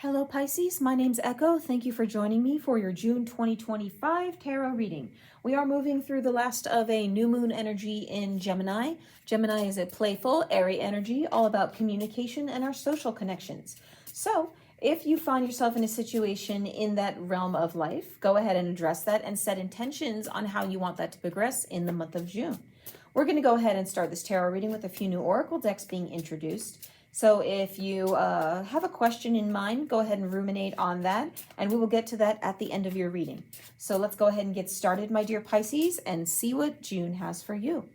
Hello Pisces, my name's Echo. Thank you for joining me for your June 2025 tarot reading. We are moving through the last of a new moon energy in Gemini. Gemini is a playful, airy energy, all about communication and our social connections. So if you find yourself in a situation in that realm of life, go ahead and address that and set intentions on how you want that to progress in the month of June. We're going to go ahead and start this tarot reading with a few new oracle decks being introduced. So if you have a question in mind, go ahead and ruminate on that, and we will get to that at the end of your reading. So let's go ahead and get started, my dear Pisces, and see what June has for you.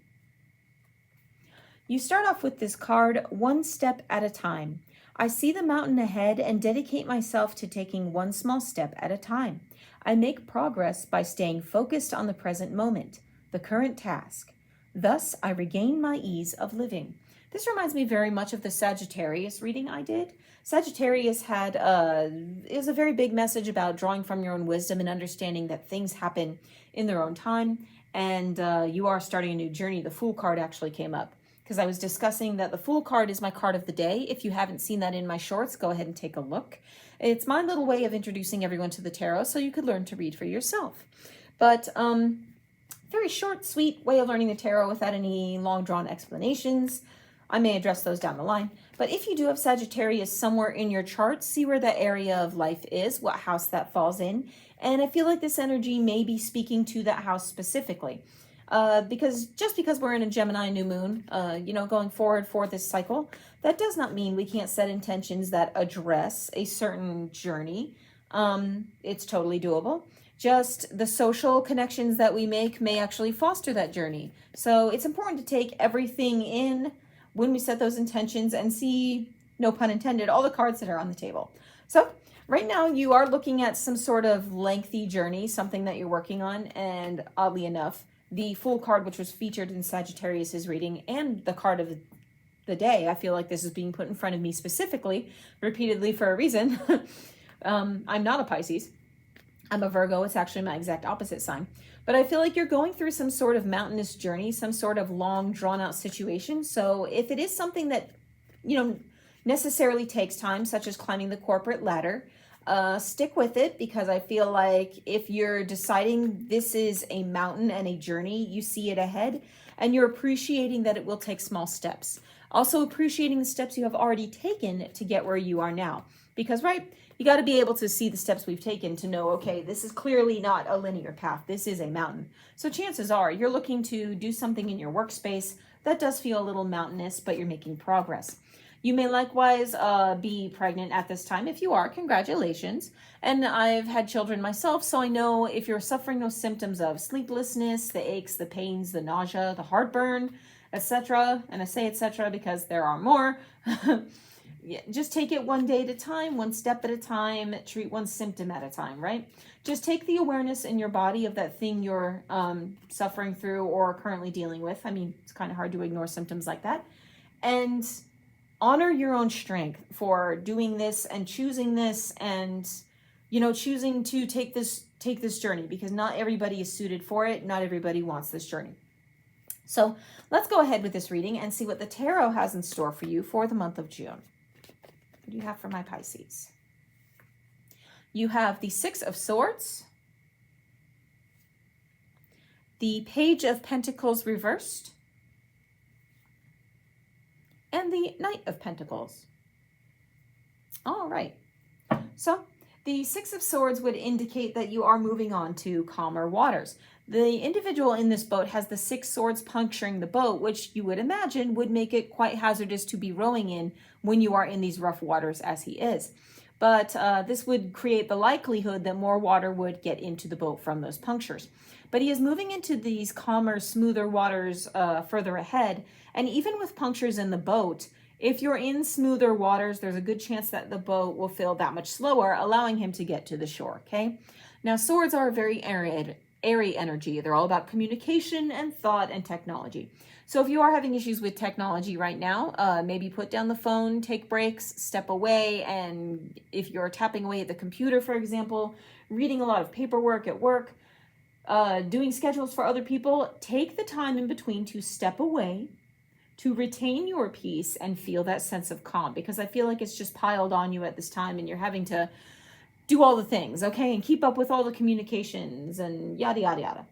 You start off with this card, one step at a time. I see the mountain ahead and dedicate myself to taking one small step at a time. I make progress by staying focused on the present moment, the current task. Thus, I regain my ease of living. This reminds me very much of the Sagittarius reading I did. Sagittarius had is a very big message about drawing from your own wisdom and understanding that things happen in their own time, and you are starting a new journey. The Fool card actually came up because I was discussing that the Fool card is my card of the day. If you haven't seen that in my shorts, go ahead and take a look. It's my little way of introducing everyone to the tarot so you could learn to read for yourself. But very short, sweet way of learning the tarot without any long drawn explanations. I may address those down the line. But if you do have Sagittarius somewhere in your chart, see where that area of life is, what house that falls in. And I feel like this energy may be speaking to that house specifically. Because just because we're in a Gemini new moon, going forward for this cycle, that does not mean we can't set intentions that address a certain journey. It's totally doable. Just the social connections that we make may actually foster that journey. So it's important to take everything in when we set those intentions and see, no pun intended, all the cards that are on the table. So right now you are looking at some sort of lengthy journey, something that you're working on. And oddly enough, the Fool card, which was featured in Sagittarius's reading, and the card of the day, I feel like this is being put in front of me specifically, repeatedly for a reason. I'm not a Pisces. I'm a Virgo. It's actually my exact opposite sign. But I feel like you're going through some sort of mountainous journey, some sort of long, drawn-out situation. So if it is something that, necessarily takes time, such as climbing the corporate ladder, stick with it, because I feel like if you're deciding this is a mountain and a journey, you see it ahead, and you're appreciating that it will take small steps. Also appreciating the steps you have already taken to get where you are now. Because, right, you got to be able to see the steps we've taken to know, okay, this is clearly not a linear path. This is a mountain. So chances are you're looking to do something in your workspace that does feel a little mountainous, but you're making progress. You may likewise be pregnant at this time. If you are, congratulations. And I've had children myself, so I know if you're suffering those symptoms of sleeplessness, the aches, the pains, the nausea, the heartburn, etc. And I say etc. because there are more. Yeah, just take it one day at a time, one step at a time, treat one symptom at a time, right? Just take the awareness in your body of that thing you're suffering through or currently dealing with. I mean, it's kind of hard to ignore symptoms like that. And honor your own strength for doing this and choosing this and, choosing to take this journey, because not everybody is suited for it. Not everybody wants this journey. So let's go ahead with this reading and see what the tarot has in store for you for the month of June. What do you have for my Pisces? You have the Six of Swords, the Page of Pentacles reversed, and the Knight of Pentacles. All right. So the Six of Swords would indicate that you are moving on to calmer waters. The individual in this boat has the 6 swords puncturing the boat, which you would imagine would make it quite hazardous to be rowing in when you are in these rough waters as he is. But this would create the likelihood that more water would get into the boat from those punctures. But he is moving into these calmer, smoother waters further ahead. And even with punctures in the boat, if you're in smoother waters, there's a good chance that the boat will feel that much slower, allowing him to get to the shore, okay? Now, swords are very airy energy. They're all about communication and thought and technology. So if you are having issues with technology right now, maybe put down the phone, take breaks, step away. And if you're tapping away at the computer, for example, reading a lot of paperwork at work, doing schedules for other people, take the time in between to step away, to retain your peace and feel that sense of calm, because I feel like it's just piled on you at this time and you're having to do all the things, okay, and keep up with all the communications and yada, yada, yada.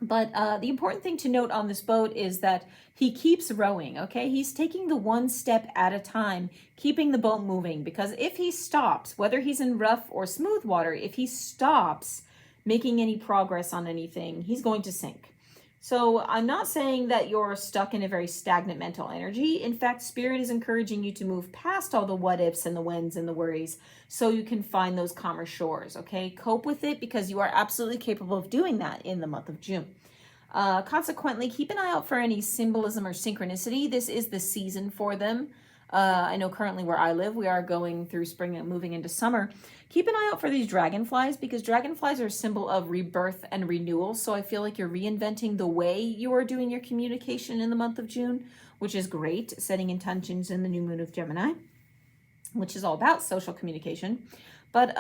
But the important thing to note on this boat is that he keeps rowing, okay? He's taking the one step at a time, keeping the boat moving, because if he stops, whether he's in rough or smooth water, if he stops making any progress on anything, he's going to sink. So I'm not saying that you're stuck in a very stagnant mental energy. In fact, Spirit is encouraging you to move past all the what ifs and the whens and the worries so you can find those calmer shores, okay? Cope with it, because you are absolutely capable of doing that in the month of June. Consequently, keep an eye out for any symbolism or synchronicity. This is the season for them. I know currently where I live, we are going through spring and moving into summer. Keep an eye out for these dragonflies, because dragonflies are a symbol of rebirth and renewal. So I feel like you're reinventing the way you are doing your communication in the month of June, which is great, setting intentions in the new moon of Gemini, which is all about social communication. But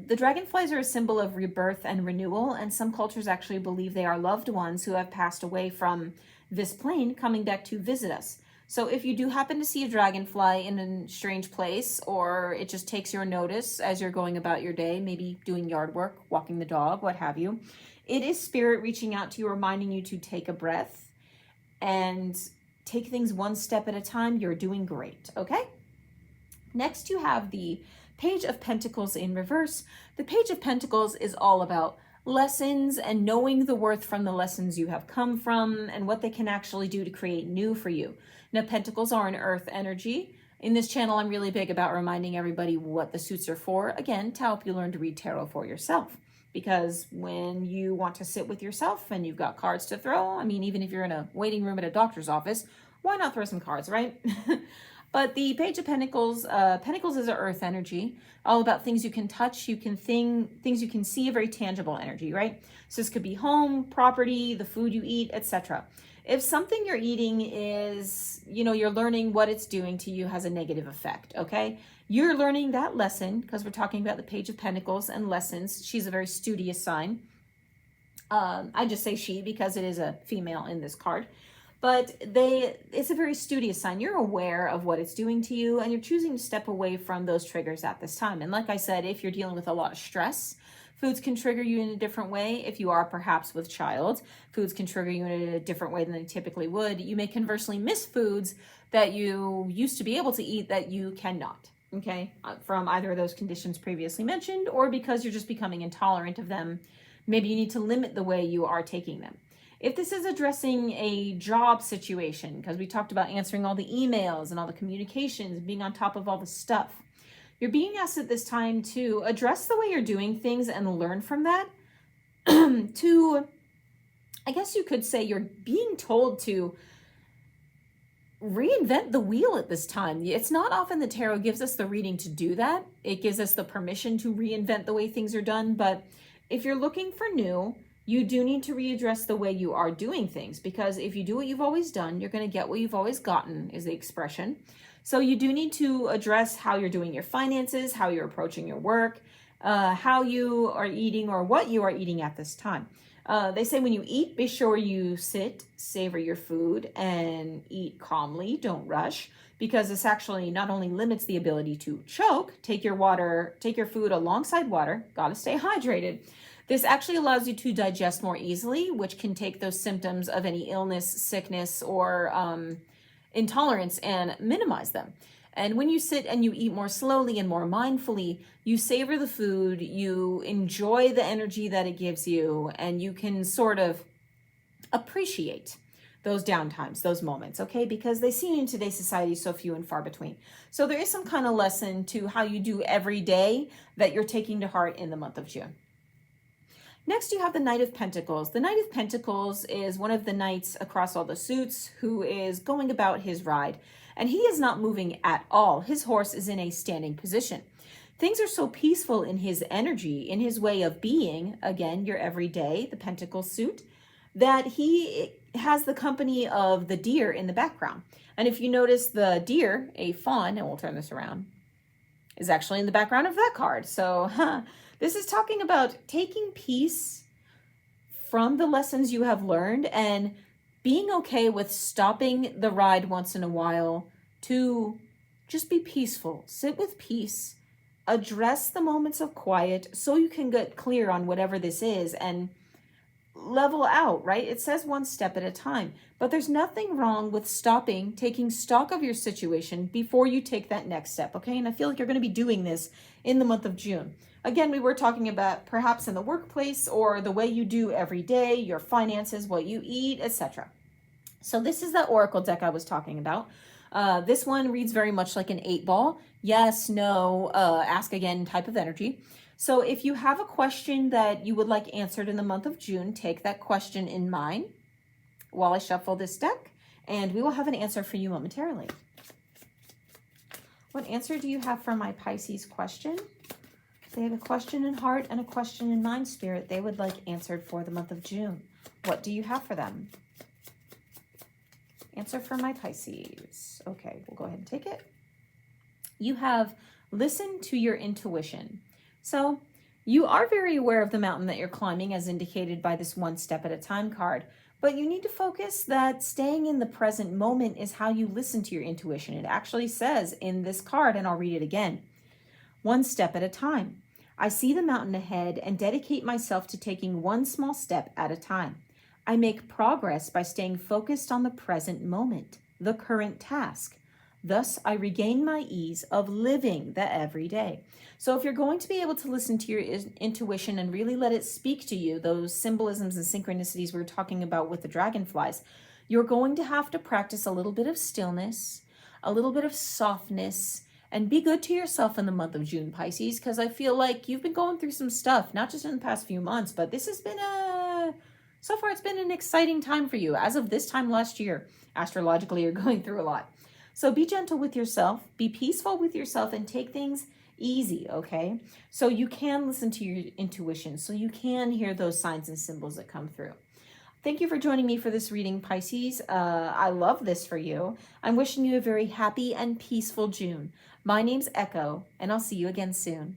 the dragonflies are a symbol of rebirth and renewal, and some cultures actually believe they are loved ones who have passed away from this plane coming back to visit us. So if you do happen to see a dragonfly in a strange place, or it just takes your notice as you're going about your day, maybe doing yard work, walking the dog, what have you, it is Spirit reaching out to you, reminding you to take a breath and take things one step at a time. You're doing great, okay? Next, you have the Page of Pentacles in reverse. The Page of Pentacles is all about lessons and knowing the worth from the lessons you have come from and what they can actually do to create new for you. Now, Pentacles are an earth energy. In this channel, I'm really big about reminding everybody what the suits are for, again, to help you learn to read tarot for yourself. Because when you want to sit with yourself and you've got cards to throw, I mean, even if you're in a waiting room at a doctor's office, why not throw some cards, right? But the Page of Pentacles, Pentacles is an earth energy, all about things you can touch, things you can see, a very tangible energy, right? So this could be home, property, the food you eat, etc. If something you're eating is, you're learning what it's doing to you has a negative effect, okay? You're learning that lesson, because we're talking about the Page of Pentacles and lessons. She's a very studious sign. I just say she because it is a female in this card. But it's a very studious sign. You're aware of what it's doing to you, and you're choosing to step away from those triggers at this time. And like I said, if you're dealing with a lot of stress, foods can trigger you in a different way. If you are perhaps with child, foods can trigger you in a different way than they typically would. You may conversely miss foods that you used to be able to eat that you cannot, okay? From either of those conditions previously mentioned, or because you're just becoming intolerant of them. Maybe you need to limit the way you are taking them. If this is addressing a job situation, because we talked about answering all the emails and all the communications, being on top of all the stuff, you're being asked at this time to address the way you're doing things and learn from that. I guess you could say you're being told to reinvent the wheel at this time. It's not often the tarot gives us the reading to do that. It gives us the permission to reinvent the way things are done. But if you're looking for new, you do need to readdress the way you are doing things, because if you do what you've always done, you're going to get what you've always gotten, is the expression. So you do need to address how you're doing your finances, how you're approaching your work, how you are eating or what you are eating at this time. They say when you eat, be sure you sit, savor your food, and eat calmly. Don't rush, because this actually not only limits the ability to choke, take your food alongside water, gotta stay hydrated. This actually allows you to digest more easily, which can take those symptoms of any illness, sickness, or intolerance and minimize them. And when you sit and you eat more slowly and more mindfully, you savor the food, you enjoy the energy that it gives you, and you can sort of appreciate those downtimes, those moments, okay? Because they seem in today's society so few and far between. So there is some kind of lesson to how you do every day that you're taking to heart in the month of June. Next, you have the Knight of Pentacles. The Knight of Pentacles is one of the knights across all the suits who is going about his ride, and he is not moving at all. His horse is in a standing position. Things are so peaceful in his energy, in his way of being, again, your everyday, the Pentacle suit, that he has the company of the deer in the background. And if you notice, the deer, a fawn, and we'll turn this around, is actually in the background of that card. So, this is talking about taking peace from the lessons you have learned and being okay with stopping the ride once in a while to just be peaceful, sit with peace, address the moments of quiet so you can get clear on whatever this is and level out, right? It says one step at a time, but there's nothing wrong with stopping, taking stock of your situation before you take that next step, okay? And I feel like you're going to be doing this in the month of June. Again, we were talking about perhaps in the workplace or the way you do every day, your finances, what you eat, etc. So this is that oracle deck I was talking about. This one reads very much like an 8-ball. Yes, no, ask again type of energy. So if you have a question that you would like answered in the month of June, take that question in mind while I shuffle this deck, and we will have an answer for you momentarily. What answer do you have for my Pisces question? They have a question in heart and a question in mind, Spirit, they would like answered for the month of June. What do you have for them? Answer for my Pisces. Okay, we'll go ahead and take it. You have listened to your intuition. So you are very aware of the mountain that you're climbing as indicated by this one step at a time card, but you need to focus that staying in the present moment is how you listen to your intuition. It actually says in this card, and I'll read it again, one step at a time. I see the mountain ahead and dedicate myself to taking one small step at a time. I make progress by staying focused on the present moment, the current task. Thus, I regain my ease of living the everyday. So if you're going to be able to listen to your intuition and really let it speak to you, those symbolisms and synchronicities we were talking about with the dragonflies, you're going to have to practice a little bit of stillness, a little bit of softness, and be good to yourself in the month of June, Pisces, because I feel like you've been going through some stuff, not just in the past few months, but this has been so far it's been an exciting time for you. As of this time last year, astrologically, you're going through a lot. So be gentle with yourself, be peaceful with yourself, and take things easy, okay? So you can listen to your intuition, so you can hear those signs and symbols that come through. Thank you for joining me for this reading, Pisces. I love this for you. I'm wishing you a very happy and peaceful June. My name's Echo, and I'll see you again soon.